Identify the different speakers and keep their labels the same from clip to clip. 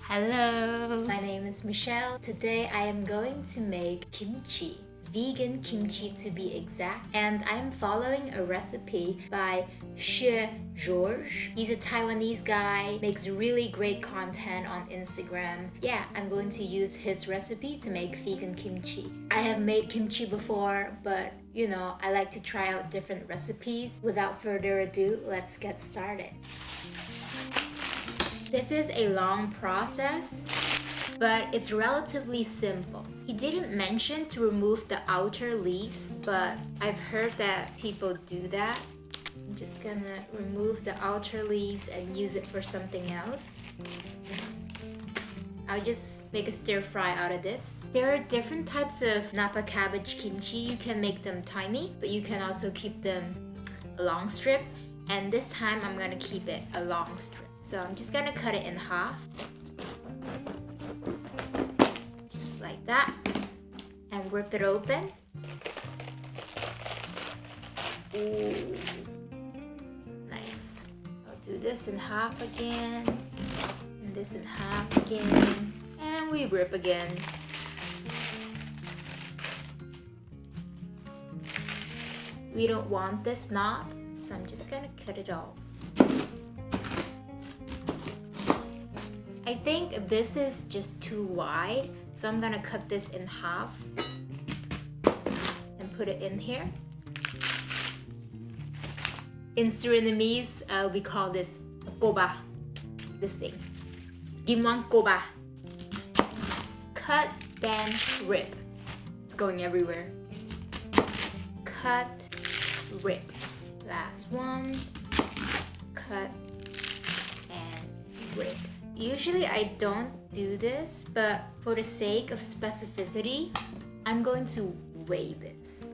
Speaker 1: Hello! My name is Michelle. Today I am going to make kimchi. Vegan kimchi to be exact. And I'm following a recipe by Chez Jorge. He's a Taiwanese guy, makes really great content on Instagram. Yeah, I'm going to use his recipe to make vegan kimchi. I have made kimchi before, but you know, I like to try out different recipes. Without further ado, let's get started. This is a long process, but it's relatively simple. He didn't mention to remove the outer leaves, but I've heard that people do that. I'm just gonna remove the outer leaves and use it for something else. I'll just make a stir fry out of this. There are different types of Napa cabbage kimchi. You can make them tiny, but you can also keep them a long strip. And this time I'm gonna keep it a long strip. So I'm just gonna cut it in half. Just like that. And rip it open. Ooh. Nice. I'll do this in half again. And this in half again. And we rip again. We don't want this knob, so I'm just gonna cut it off. I think this is just too wide, so I'm gonna cut this in half and put it in here. In Surinamese, we call this koba, this thing. Gimwang koba. Cut, then rip. It's going everywhere. Cut, rip. Last one. Cut and rip. Usually I don't do this, but for the sake of specificity, I'm going to weigh this.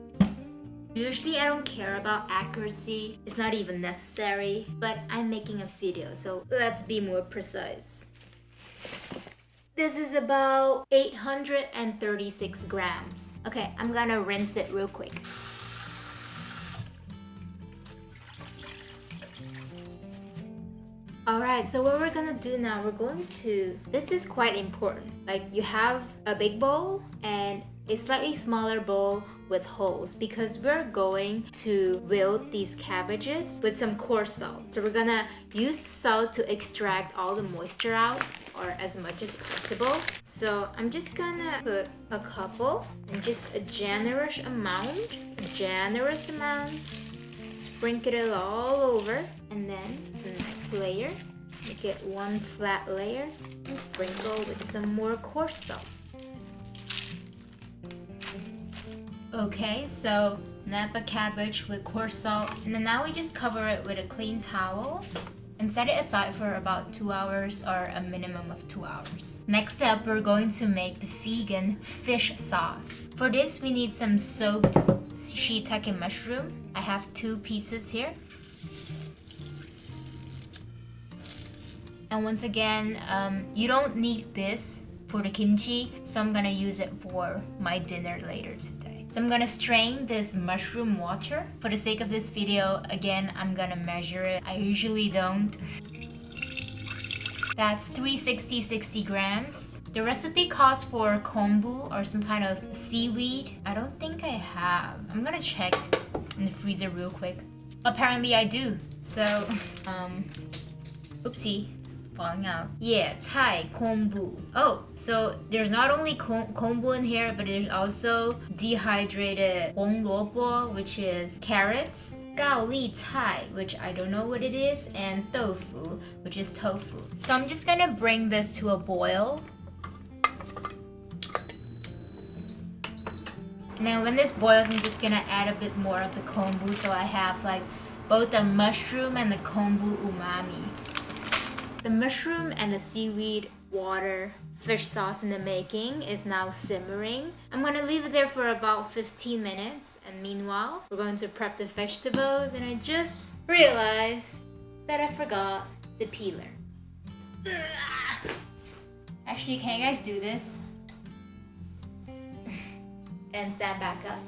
Speaker 1: Usually I don't care about accuracy, it's not even necessary, but I'm making a video, so let's be more precise. This is about 836 grams. Okay, I'm gonna rinse it real quick. Alright, so what we're gonna do now, this is quite important. Like, you have a big bowl and a slightly smaller bowl with holes because we're going to wilt these cabbages with some coarse salt. So we're gonna use the salt to extract all the moisture out, or as much as possible. So I'm just gonna put a couple and just a generous amount, sprinkle it all over, and then the next layer, make it one flat layer, and sprinkle with some more coarse salt. Okay, so Napa cabbage with coarse salt, and then now we just cover it with a clean towel and set it aside for about 2 hours, or a minimum of 2 hours. Next up, we're going to make the vegan fish sauce. For this, we need some soaked shiitake mushroom. I have 2 pieces here. And once again, you don't need this for the kimchi, so I'm gonna use it for my dinner later today. So I'm gonna strain this mushroom water. For the sake of this video, again, I'm gonna measure it. I usually don't. That's 360 grams. The recipe calls for kombu, or some kind of seaweed. I don't think I have. I'm gonna check in the freezer real quick. Apparently I do. So, oopsie. Falling out. Yeah, Thai kombu. Oh, so there's not only kombu in here, but there's also dehydrated honglorbo, which is carrots, gao li Thai, which I don't know what it is, and tofu, which is tofu. So I'm just gonna bring this to a boil. Now when this boils, I'm just gonna add a bit more of the kombu, so I have like both the mushroom and the kombu umami. The mushroom and the seaweed water fish sauce in the making is now simmering. I'm gonna leave it there for about 15 minutes, and meanwhile, we're going to prep the vegetables, and I just realized that I forgot the peeler. Actually, can you guys do this? And stand back up.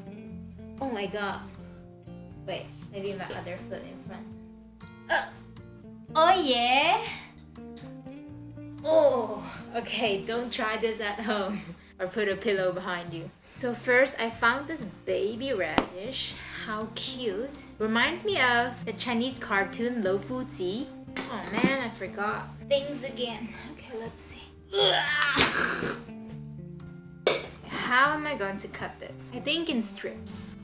Speaker 1: Oh my god. Wait, maybe my other foot in front. Oh yeah! Oh, okay, don't try this at home or put a pillow behind you. So first, I found this baby radish. How cute. Reminds me of the Chinese cartoon Lo Fu Zi. Oh man, I forgot things again. Okay, let's see. How am I going to cut this? I think in strips.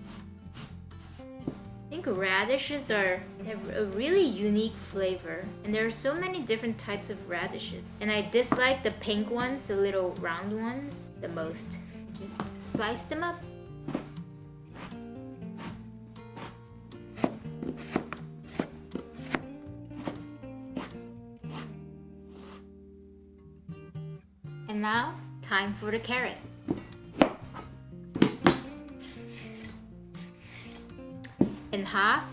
Speaker 1: I think radishes have a really unique flavor, and there are so many different types of radishes. And I dislike the pink ones, the little round ones, the most. Just slice them up. And now, time for the carrot. In half,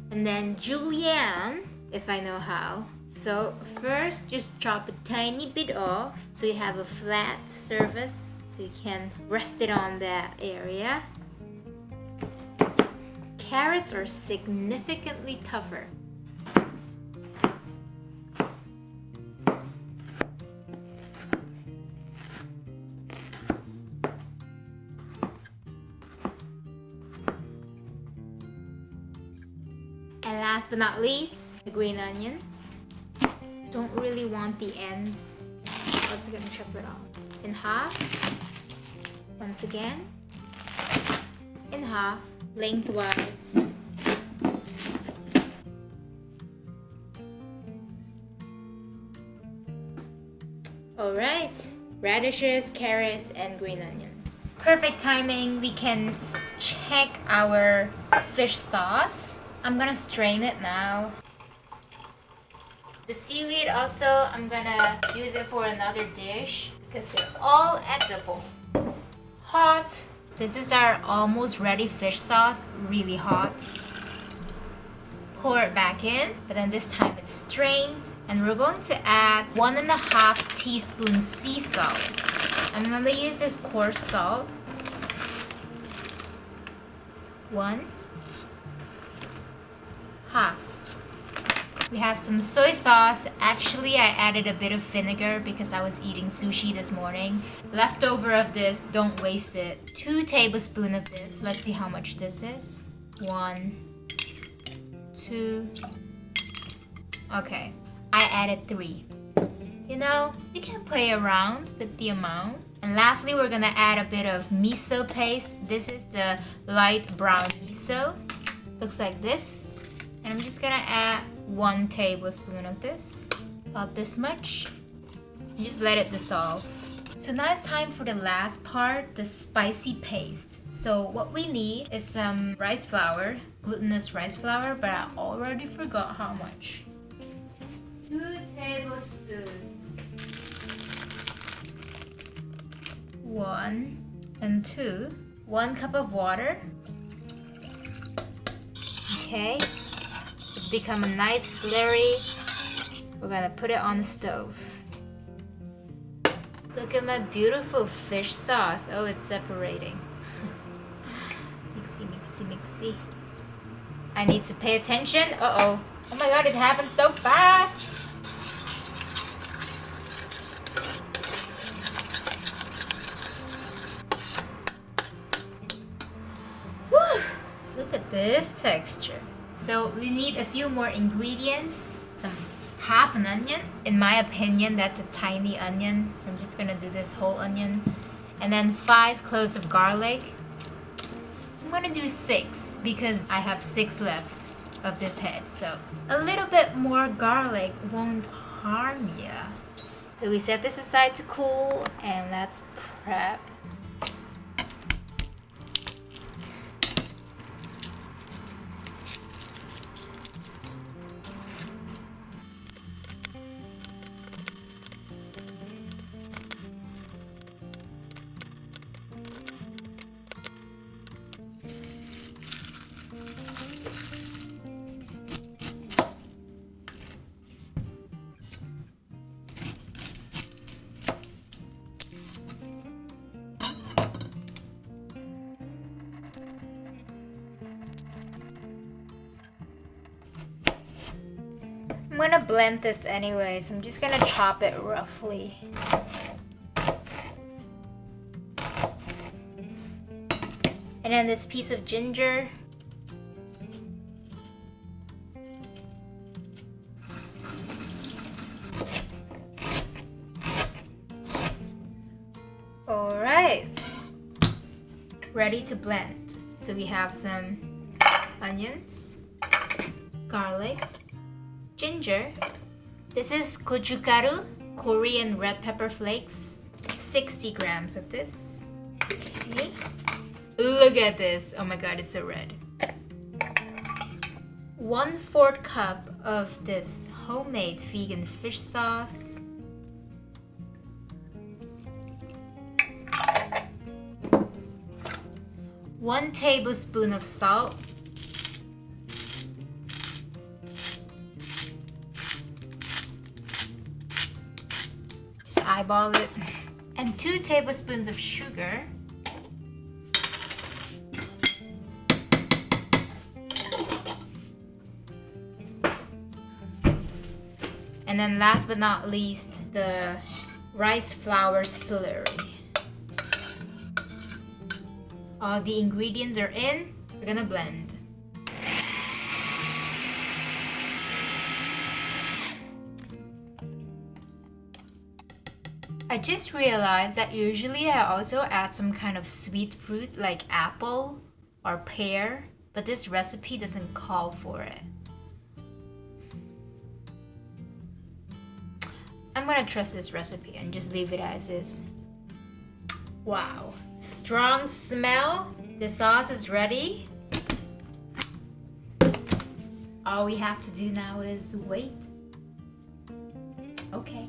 Speaker 1: and then julienne, if I know how. So first, just chop a tiny bit off so you have a flat surface so you can rest it on that area. Carrots are significantly tougher. And last but not least, the green onions. Don't really want the ends. Also gonna chop it off. In half. Once again. In half. Lengthwise. Alright. Radishes, carrots, and green onions. Perfect timing. We can check our fish sauce. I'm gonna strain it now. The seaweed also, I'm gonna use it for another dish because they're all edible. Hot. This is our almost ready fish sauce, really hot. Pour it back in, but then this time it's strained. And we're going to add 1.5 teaspoons sea salt. I'm gonna use this coarse salt. 1.5. We have some soy sauce. Actually, I added a bit of vinegar because I was eating sushi this morning. Leftover of this, don't waste it. 2 tablespoons of this. Let's see how much this is. 1, 2. Okay, I added 3. You know, you can play around with the amount. And lastly, we're gonna add a bit of miso paste. This is the light brown miso. Looks like this. And I'm just gonna add 1 tablespoon of this, about this much. You just let it dissolve. So now it's time for the last part, the spicy paste. So what we need is some rice flour, glutinous rice flour, but I already forgot how much. 2 tablespoons. 1 and 2. 1 cup of water. Okay. It's become a nice slurry. We're gonna put it on the stove. Look at my beautiful fish sauce. Oh, it's separating. Mixy, mixy, mixy. I need to pay attention. Uh-oh. Oh my god, it happens so fast. Whew. Look at this texture. So we need a few more ingredients. Some half an onion. In my opinion, that's a tiny onion. So I'm just gonna do this whole onion. And then 5 cloves of garlic. I'm gonna do 6 because I have 6 left of this head. So a little bit more garlic won't harm ya. So we set this aside to cool and let's prep. gonna blend this anyway, so I'm just gonna chop it roughly. And then this piece of ginger. Alright, ready to blend. So we have some onions, garlic, ginger. This is gochugaru, Korean red pepper flakes. 60 grams of this. Okay. Look at this. Oh my god, it's so red. 1/4 cup of this homemade vegan fish sauce. 1 tablespoon of salt. Just eyeball it. And 2 tablespoons of sugar. And then last but not least, the rice flour slurry. All the ingredients are in. We're gonna blend. I just realized that usually I also add some kind of sweet fruit like apple or pear, but this recipe doesn't call for it. I'm gonna trust this recipe and just leave it as is. Wow, strong smell. The sauce is ready. All we have to do now is wait. Okay,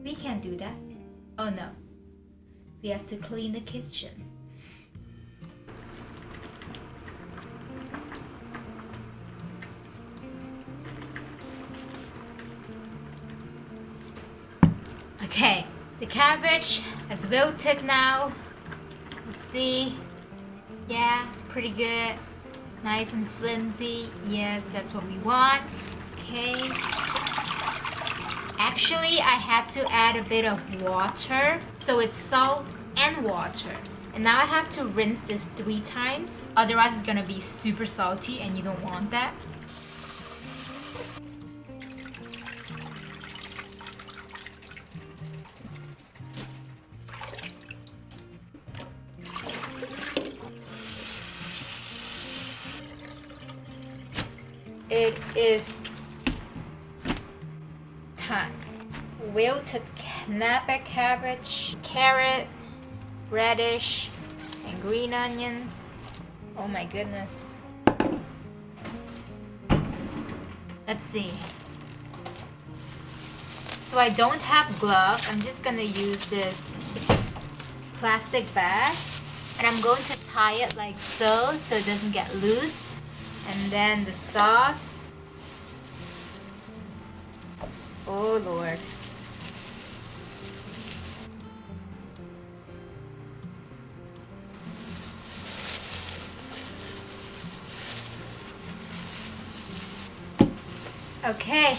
Speaker 1: we can't do that. Oh no, we have to clean the kitchen. Okay, the cabbage has wilted now. Let's see. Yeah, pretty good. Nice and flimsy. Yes, that's what we want. Okay. Actually, I had to add a bit of water. So it's salt and water. And now I have to rinse this 3 times. Otherwise, it's gonna be super salty and you don't want that. It is time. Wilted snapback cabbage, carrot, radish, and green onions. Oh my goodness. Let's see. So I don't have gloves. I'm just gonna use this plastic bag. And I'm going to tie it like so it doesn't get loose. And then the sauce. Oh Lord. Okay.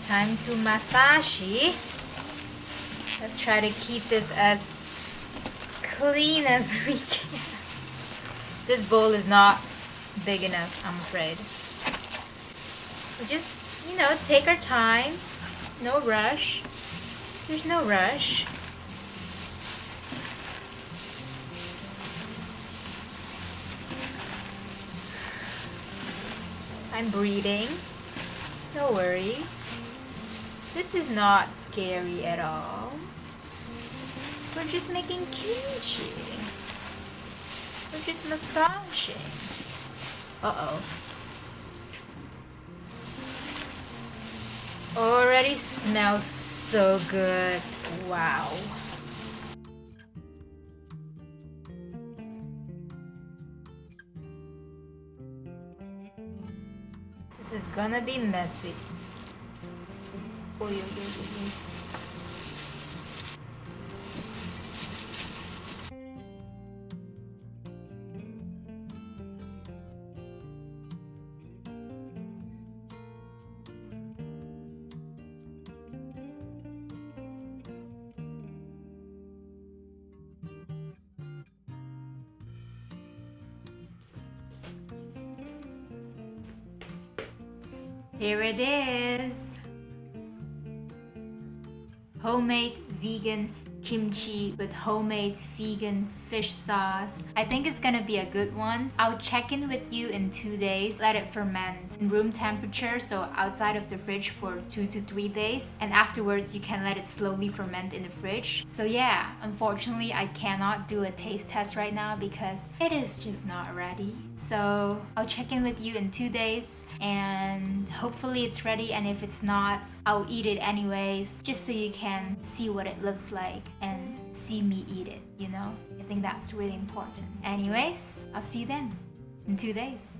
Speaker 1: Time to massage. Let's try to keep this as clean as we can. This bowl is not big enough, I'm afraid. We just, take our time. No rush. There's no rush. I'm breathing. No worries. This is not scary at all. We're just making kimchi. We're just massaging. Uh-oh. Already smells so good. Wow. This is gonna be messy. Oy, oy, oy, oy. Here it is. Homemade vegan kimchi with homemade vegan fish sauce. I think it's gonna be a good one. I'll check in with you in 2 days. Let it ferment in room temperature, so outside of the fridge for 2 to 3 days. And afterwards, you can let it slowly ferment in the fridge. So yeah, unfortunately, I cannot do a taste test right now because it is just not ready. So I'll check in with you in 2 days and hopefully it's ready. And if it's not, I'll eat it anyways, just so you can see what it looks like and see me eat it, you know? I think that's really important. Anyways, I'll see you then in 2 days.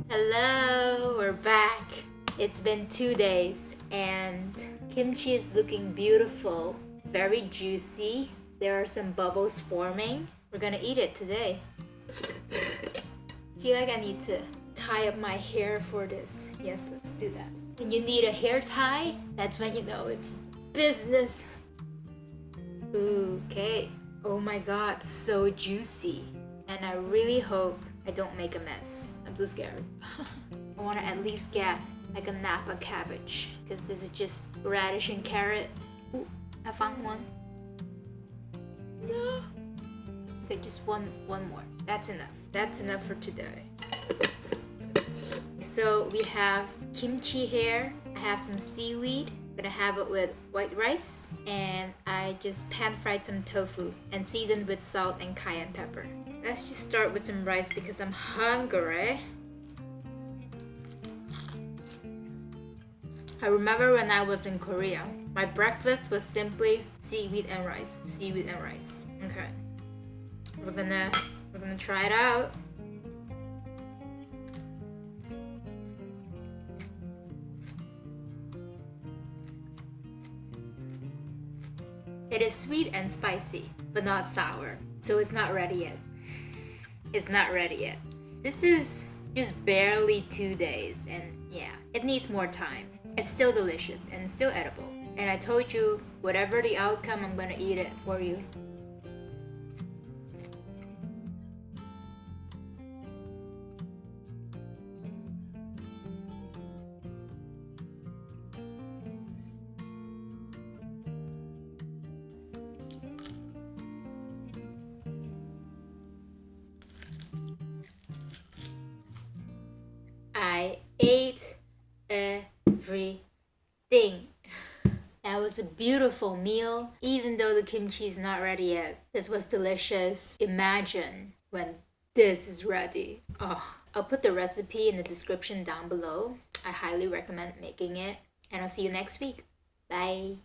Speaker 1: Hello, we're back. It's been 2 days and kimchi is looking beautiful, very juicy. There are some bubbles forming. We're gonna eat it today. I feel like I need to tie up my hair for this. Yes, let's do that. When you need a hair tie, that's when you know it's business. Okay. Oh my god, so juicy. And I really hope I don't make a mess. I'm so scared. I want to at least get like a Napa cabbage because this is just radish and carrot. Ooh, I found one. No. Okay, just one more. That's enough. That's enough for today. So we have kimchi here. I have some seaweed. I'm gonna have it with white rice, and I just pan fried some tofu and seasoned with salt and cayenne pepper. Let's just start with some rice because I'm hungry. I remember when I was in Korea, my breakfast was simply seaweed and rice. Seaweed and rice. Okay. We're gonna try it out. It is sweet and spicy, but not sour. So it's not ready yet. It's not ready yet. This is just barely 2 days, and yeah, it needs more time. It's still delicious and still edible. And I told you, whatever the outcome, I'm gonna eat it for you. I ate everything. That was a beautiful meal, even though the kimchi is not ready yet. This was delicious. Imagine when this is ready. Oh, I'll put the recipe in the description down below. I highly recommend making it, and I'll see you next week. Bye.